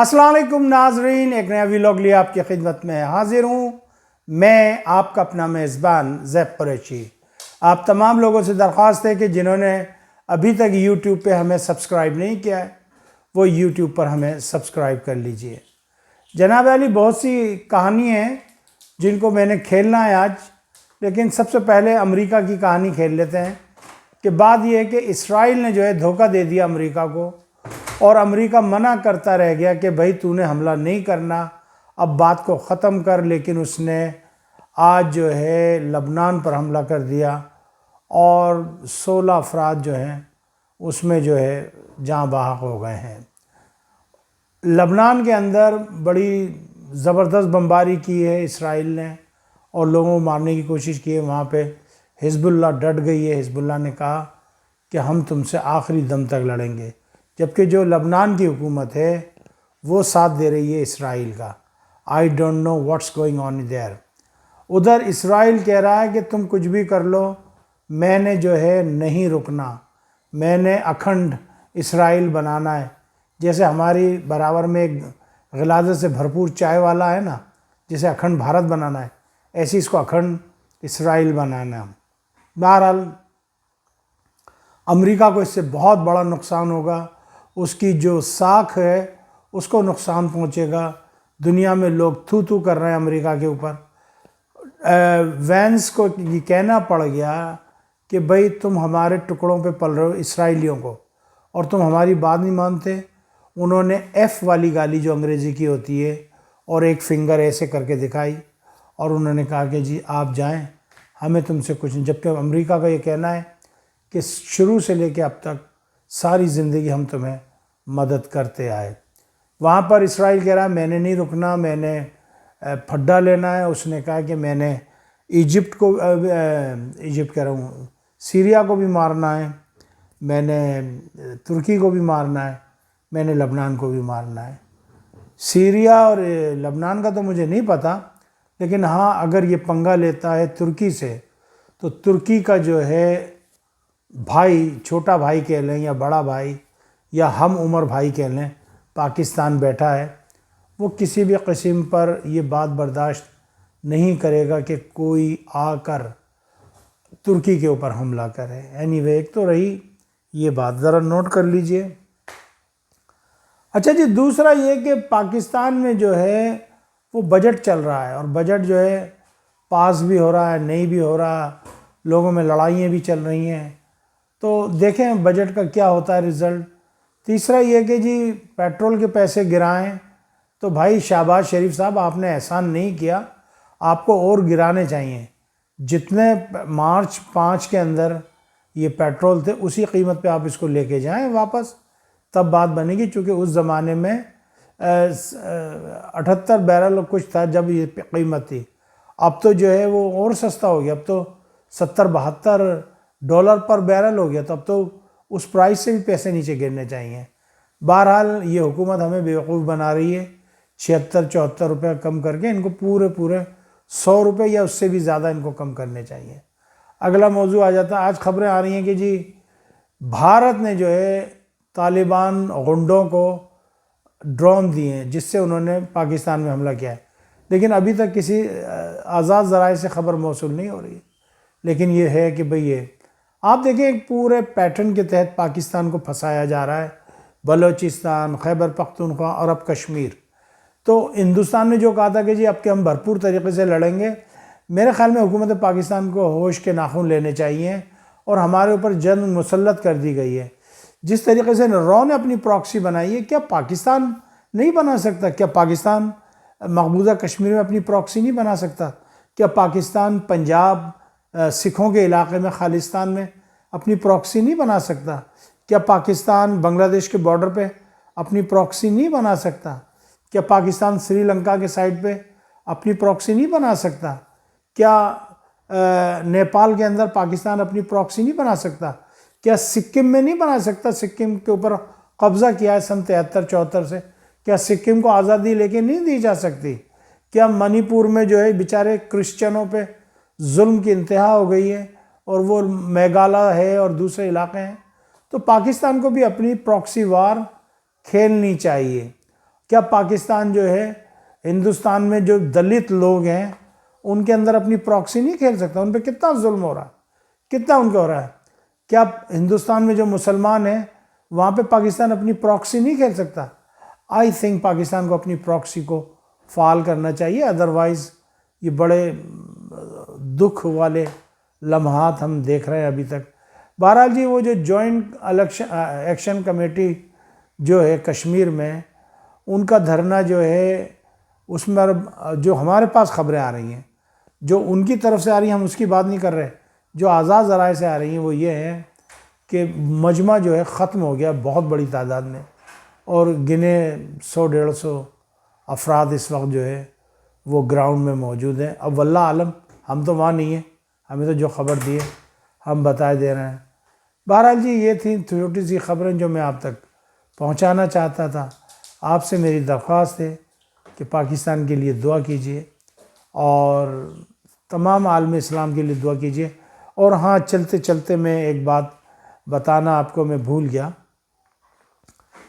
अस्सलाम वालेकुम नाजरीन, एक नया व्लॉग लिए आपकी खिदमत में हाजिर हूँ। मैं आपका अपना मेज़बान ज़ैब कुरैशी। आप तमाम लोगों से दरख्वास्त है कि जिन्होंने अभी तक यूट्यूब पे हमें सब्सक्राइब नहीं किया है वो यूट्यूब पर हमें सब्सक्राइब कर लीजिए। जनाब अली, बहुत सी कहानी हैं जिनको मैंने खेलना है आज, लेकिन सबसे पहले अमेरिका की कहानी खेल लेते हैं। कि बात यह है कि इसराइल ने जो है धोखा दे दिया अमेरिका को, और अमेरिका मना करता रह गया कि भाई तूने हमला नहीं करना, अब बात को ख़त्म कर। लेकिन उसने आज जो है लबनान पर हमला कर दिया और 16 अफराद जो हैं उसमें जो है जाँ बहक हो गए हैं। लबनान के अंदर बड़ी ज़बरदस्त बमबारी की है इसराइल ने और लोगों को मारने की कोशिश की है। वहाँ पे हिजबुल्लाह डट गई है। हिजबुल्लाह ने कहा कि हम तुमसे आखिरी दम तक लड़ेंगे, जबकि जो लबनान की हुकूमत है वो साथ दे रही है इसराइल का। I don't know what's going on their. उधर इसराइल कह रहा है कि तुम कुछ भी कर लो, मैंने जो है नहीं रुकना, मैंने अखंड इसराइल बनाना है। जैसे हमारी बराबर में एक ग़िलाज़त से भरपूर चाय वाला है ना, जिसे अखंड भारत बनाना है, ऐसे इसको अखंड इसराइल बनाना है। बहरहाल अमेरिका को इससे बहुत बड़ा नुकसान होगा। उसकी जो साख है उसको नुकसान पहुंचेगा। दुनिया में लोग थू थू कर रहे हैं अमेरिका के ऊपर। वैंस को ये कहना पड़ गया कि भाई तुम हमारे टुकड़ों पे पल रहे हो इसराइलियों को, और तुम हमारी बात नहीं मानते। उन्होंने एफ़ वाली गाली जो अंग्रेज़ी की होती है और एक फिंगर ऐसे करके दिखाई, और उन्होंने कहा कि जी आप जाएं, हमें तुमसे कुछ नहीं। जबकि अमेरिका का ये कहना है कि शुरू से लेकर अब तक सारी ज़िंदगी हम तुम्हें मदद करते आए। वहाँ पर इसराइल कह रहा है मैंने नहीं रुकना, मैंने फड्डा लेना है। उसने कहा कि मैंने इजिप्ट कह रहा हूँ, सीरिया को भी मारना है, मैंने तुर्की को भी मारना है, मैंने लबनान को भी मारना है। सीरिया और लबनान का तो मुझे नहीं पता, लेकिन हाँ अगर ये पंगा लेता है तुर्की से, तो तुर्की का जो है भाई, छोटा भाई कह लें या बड़ा भाई या हम उम्र भाई कह लें, पाकिस्तान बैठा है, वो किसी भी किस्म पर ये बात बर्दाश्त नहीं करेगा कि कोई आकर तुर्की के ऊपर हमला करे। एनीवे, एक तो रही ये बात, ज़रा नोट कर लीजिए। अच्छा जी, दूसरा ये कि पाकिस्तान में जो है वो बजट चल रहा है, और बजट जो है पास भी हो रहा है, नहीं भी हो रहा, लोगों में लड़ाइयाँ भी चल रही हैं। तो देखें बजट का क्या होता है रिज़ल्ट। तीसरा ये कि जी पेट्रोल के पैसे गिराएं, तो भाई शाहबाज शरीफ साहब आपने एहसान नहीं किया, आपको और गिराने चाहिए। जितने मार्च 5 के अंदर ये पेट्रोल थे उसी कीमत पे आप इसको लेके जाएं वापस, तब बात बनेगी। चूँकि उस ज़माने में 78 बैरल कुछ था जब ये कीमत थी। अब तो जो है वो और सस्ता हो गया, अब तो 70-72 डॉलर पर बैरल हो गया। तो अब तो उस प्राइस से भी पैसे नीचे गिरने चाहिए। बहरहाल ये हुकूमत हमें बेवकूफ़ बना रही है। 76-74 रुपये कम करके इनको पूरे 100 रुपये या उससे भी ज़्यादा इनको कम करने चाहिए। अगला मौजू आ जाता है। आज खबरें आ रही हैं कि जी भारत ने जो है तालिबान गुंडों को ड्रोन दिए हैं जिससे उन्होंने पाकिस्तान में हमला किया है, लेकिन अभी तक किसी आज़ाद ज़राए से खबर मौसूल नहीं हो रही है। लेकिन ये है कि भाई ये आप देखें एक पूरे पैटर्न के तहत पाकिस्तान को फंसाया जा रहा है। बलूचिस्तान, खैबर पख्तूनख्वा और अब कश्मीर। तो हिंदुस्तान ने जो कहा था कि जी अब के हम भरपूर तरीके से लड़ेंगे, मेरे ख्याल में हुकूमत पाकिस्तान को होश के नाखून लेने चाहिए, और हमारे ऊपर जंग मुसल्लत कर दी गई है। जिस तरीके से रॉ ने अपनी प्रॉक्सी बनाई है, क्या पाकिस्तान नहीं बना सकता? क्या पाकिस्तान मकबूजा कश्मीर में अपनी प्रॉक्सी नहीं बना सकता? क्या पाकिस्तान पंजाब सिखों के इलाके में खालिस्तान में अपनी प्रॉक्सी नहीं बना सकता? क्या पाकिस्तान बांग्लादेश के बॉर्डर पे अपनी प्रॉक्सी नहीं बना सकता? क्या पाकिस्तान श्रीलंका के साइड पे अपनी प्रॉक्सी नहीं बना सकता? क्या नेपाल के अंदर पाकिस्तान अपनी प्रॉक्सी नहीं बना सकता? क्या सिक्किम में नहीं बना सकता? सिक्किम के ऊपर कब्ज़ा किया है सन 73-74 से, क्या सिक्किम को आज़ादी लेके नहीं दी जा सकती? क्या मणिपुर में जो है बेचारे क्रिश्चियनों पे जुल्म की इंतहा हो गई है, और वो मेघालय है और दूसरे इलाके हैं? तो पाकिस्तान को भी अपनी प्रॉक्सी वार खेलनी चाहिए। क्या पाकिस्तान जो है हिंदुस्तान में जो दलित लोग हैं उनके अंदर अपनी प्रॉक्सी नहीं खेल सकता? उन पर कितना जुल्म हो रहा है, कितना उनका हो रहा है। क्या हिंदुस्तान में जो मुसलमान हैं वहाँ पे पाकिस्तान अपनी प्रॉक्सी नहीं खेल सकता? आई थिंक पाकिस्तान को अपनी प्रॉक्सी को फाल करना चाहिए, अदरवाइज़ ये बड़े दुख वाले लम्हात हम देख रहे हैं अभी तक। बहरहाल जी, वो जो जॉइंट एक्शन कमेटी जो है कश्मीर में, उनका धरना जो है उसमें जो हमारे पास खबरें आ रही हैं, जो उनकी तरफ से आ रही हैं, हम उसकी बात नहीं कर रहे, जो आज़ाद ज़राए से आ रही हैं वो ये है कि मजमा जो है ख़त्म हो गया बहुत बड़ी तादाद में, और गिने 100-150 अफराद इस वक्त जो है वो ग्राउंड में मौजूद हैं। अब वल्लाह आलम, हम तो वहाँ नहीं हैं, हमें तो जो ख़बर दी है हम बताए दे रहे हैं। बहरहाल जी, ये थी छोटी सी खबरें जो मैं आप तक पहुँचाना चाहता था। आपसे मेरी दरख्वास्त है कि पाकिस्तान के लिए दुआ कीजिए और तमाम आलम इस्लाम के लिए दुआ कीजिए। और हाँ, चलते चलते मैं एक बात बताना आपको मैं भूल गया,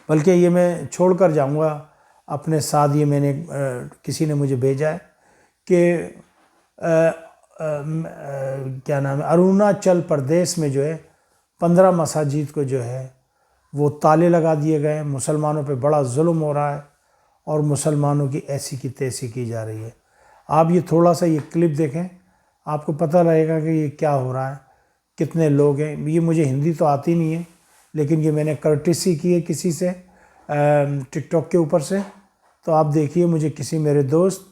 बल्कि ये मैं छोड़ कर जाऊँगा अपने साथ। ये मैंने किसी ने मुझे भेजा है कि क्या नाम है, अरुणाचल प्रदेश में जो है 15 मसाजिद को जो है वो ताले लगा दिए गए हैं। मुसलमानों पे बड़ा जुल्म हो रहा है और मुसलमानों की ऐसी की तैसी की जा रही है। आप ये थोड़ा सा ये क्लिप देखें, आपको पता लगेगा कि ये क्या हो रहा है, कितने लोग हैं। ये मुझे हिंदी तो आती नहीं है, लेकिन ये मैंने कर्टिसी की है किसी से टिकटॉक के ऊपर से। तो आप देखिए, मुझे किसी मेरे दोस्त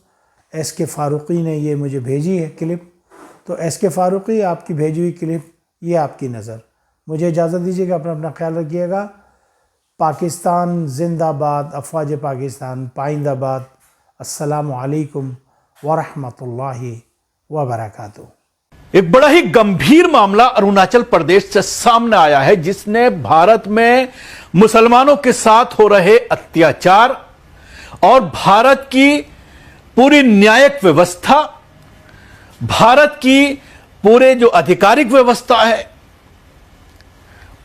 SK फ़ारूक़ी ने ये मुझे भेजी है क्लिप। तो SK फ़ारूक़ी, आपकी भेजी हुई क्लिप ये आपकी नज़र। मुझे इजाज़त दीजिएगा, अपना ख्याल रखिएगा। पाकिस्तान जिंदाबाद, अफ़वाज पाकिस्तान पाइंदाबाद। अस्सलामु अलैकुम वरहमतुल्लाहि वबरकातुहू। एक बड़ा ही गंभीर मामला अरुणाचल प्रदेश से सामने आया है, जिसने भारत में मुसलमानों के साथ हो रहे अत्याचार और भारत की पूरी न्यायिक व्यवस्था, भारत की पूरे जो आधिकारिक व्यवस्था है,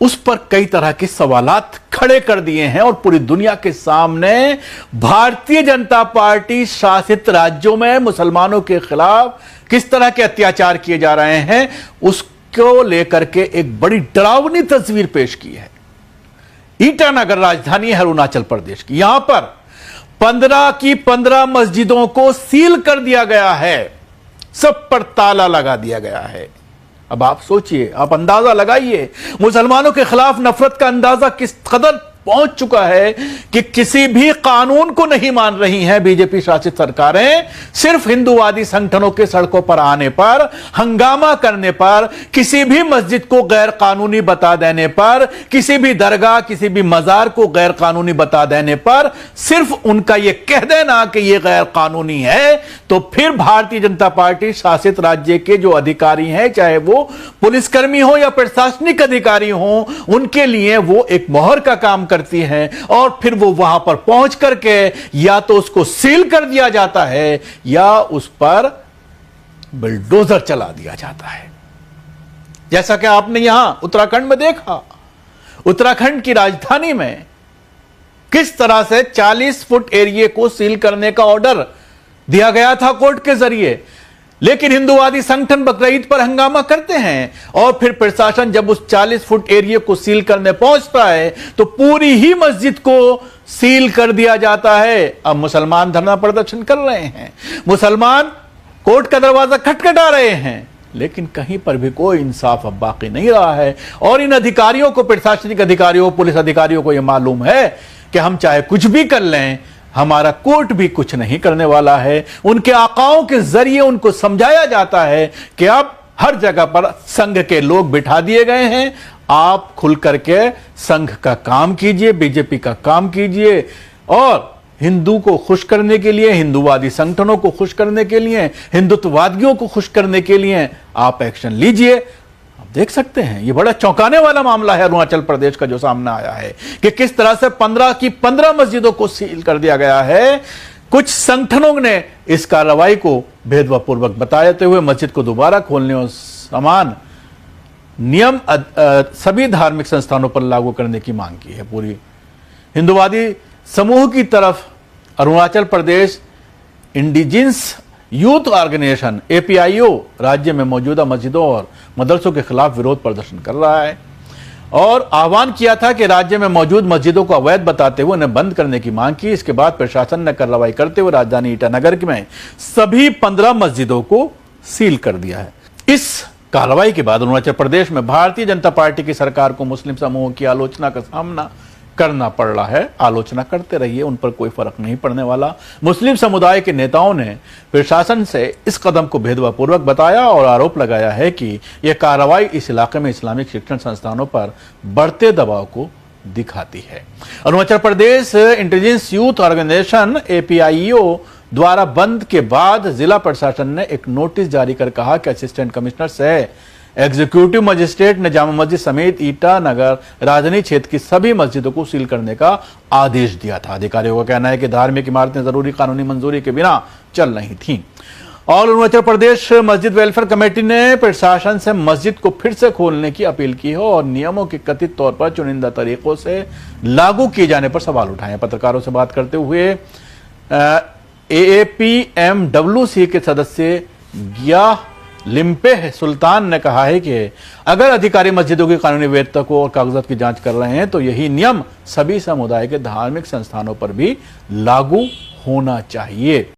उस पर कई तरह के सवालात खड़े कर दिए हैं। और पूरी दुनिया के सामने भारतीय जनता पार्टी शासित राज्यों में मुसलमानों के खिलाफ किस तरह के अत्याचार किए जा रहे हैं, उसको लेकर के एक बड़ी डरावनी तस्वीर पेश की है। ईटानगर राजधानी है अरुणाचल प्रदेश की। यहां पर 15 की 15 मस्जिदों को सील कर दिया गया है, सब पर ताला लगा दिया गया है। अब आप सोचिए, आप अंदाजा लगाइए, मुसलमानों के खिलाफ नफरत का अंदाजा किस कदर पहुंच चुका है कि किसी भी कानून को नहीं मान रही हैं बीजेपी शासित सरकारें। सिर्फ हिंदूवादी संगठनों के सड़कों पर आने पर, हंगामा करने पर, किसी भी मस्जिद को गैर कानूनी बता देने पर, किसी भी दरगाह, किसी भी मजार को गैर कानूनी बता देने पर, सिर्फ उनका यह कह देना कि यह गैर कानूनी है, तो फिर भारतीय जनता पार्टी शासित राज्य के जो अधिकारी हैं, चाहे वो पुलिसकर्मी हो या प्रशासनिक अधिकारी हो, उनके लिए वो एक मोहर का काम करती है। और फिर वो वहां पर पहुंच करके या तो उसको सील कर दिया जाता है या उस पर बुलडोजर चला दिया जाता है। जैसा कि आपने यहां उत्तराखंड में देखा, उत्तराखंड की राजधानी में किस तरह से 40 फुट एरिया को सील करने का ऑर्डर दिया गया था कोर्ट के जरिए, लेकिन हिंदूवादी संगठन बकरीद पर हंगामा करते हैं और फिर प्रशासन जब उस 40 फुट एरिया को सील करने पहुंचता है तो पूरी ही मस्जिद को सील कर दिया जाता है। अब मुसलमान धरना प्रदर्शन कर रहे हैं, मुसलमान कोर्ट का दरवाजा खटखटा रहे हैं, लेकिन कहीं पर भी कोई इंसाफ अब बाकी नहीं रहा है। और इन अधिकारियों को, प्रशासनिक अधिकारियों, पुलिस अधिकारियों को यह मालूम है कि हम चाहे कुछ भी कर लें, हमारा कोर्ट भी कुछ नहीं करने वाला है। उनके आकाओं के जरिए उनको समझाया जाता है कि अब हर जगह पर संघ के लोग बिठा दिए गए हैं, आप खुल करके संघ का काम कीजिए, बीजेपी का काम कीजिए, और हिंदू को खुश करने के लिए, हिंदूवादी संगठनों को खुश करने के लिए, हिंदुत्ववादियों को खुश करने के लिए आप एक्शन लीजिए। देख सकते हैं, यह बड़ा चौंकाने वाला मामला है अरुणाचल प्रदेश का जो सामने आया है कि किस तरह से 15 की 15 मस्जिदों को सील कर दिया गया है। कुछ संगठनों ने इस कार्रवाई को भेदभावपूर्वक बताते हुए मस्जिद को दोबारा खोलने और समान नियम सभी धार्मिक संस्थानों पर लागू करने की मांग की है। पूरी हिंदूवादी समूह की तरफ Arunachal Pradesh indigenous youth organisation APIO राज्य में मौजूदा मस्जिदों और मदरसों के खिलाफ विरोध प्रदर्शन कर रहा है और आह्वान किया था कि राज्य में मौजूद मस्जिदों को अवैध बताते हुए उन्हें बंद करने की मांग की। इसके बाद प्रशासन ने कार्रवाई करते हुए राजधानी ईटानगर में सभी 15 मस्जिदों को सील कर दिया है। इस कार्रवाई के बाद अरुणाचल प्रदेश में भारतीय जनता पार्टी की सरकार को मुस्लिम समूहों की आलोचना का सामना करना पड़ रहा है। आलोचना करते रहिए, उन पर कोई फर्क नहीं पड़ने वाला। मुस्लिम समुदाय के नेताओं ने प्रशासन से इस कदम को भेदभावपूर्वक बताया और आरोप लगाया है कि यह कार्रवाई इस इलाके में इस्लामिक शिक्षण संस्थानों पर बढ़ते दबाव को दिखाती है। Arunachal Pradesh intelligence youth organisation APIO द्वारा बंद के बाद जिला प्रशासन ने एक नोटिस जारी कर कहा कि असिस्टेंट कमिश्नर से एग्जीक्यूटिव मजिस्ट्रेट ने जामा मस्जिद समेत ईटानगर राजधानी क्षेत्र की सभी मस्जिदों को सील करने का आदेश दिया था। अधिकारियों का कहना है कि धार्मिक इमारतें जरूरी कानूनी मंजूरी के बिना चल रही थीं और अरुणाचल प्रदेश मस्जिद वेलफेयर कमेटी ने प्रशासन से मस्जिद को फिर से खोलने की अपील की हो और नियमों के कथित तौर पर चुनिंदा तरीकों से लागू किए जाने पर सवाल उठाए। पत्रकारों से बात करते हुए AAPMWC के सदस्य गिया लिम्पे सुल्तान ने कहा है कि अगर अधिकारी मस्जिदों की कानूनी वैधता को और कागजात की जांच कर रहे हैं तो यही नियम सभी समुदाय के धार्मिक संस्थानों पर भी लागू होना चाहिए।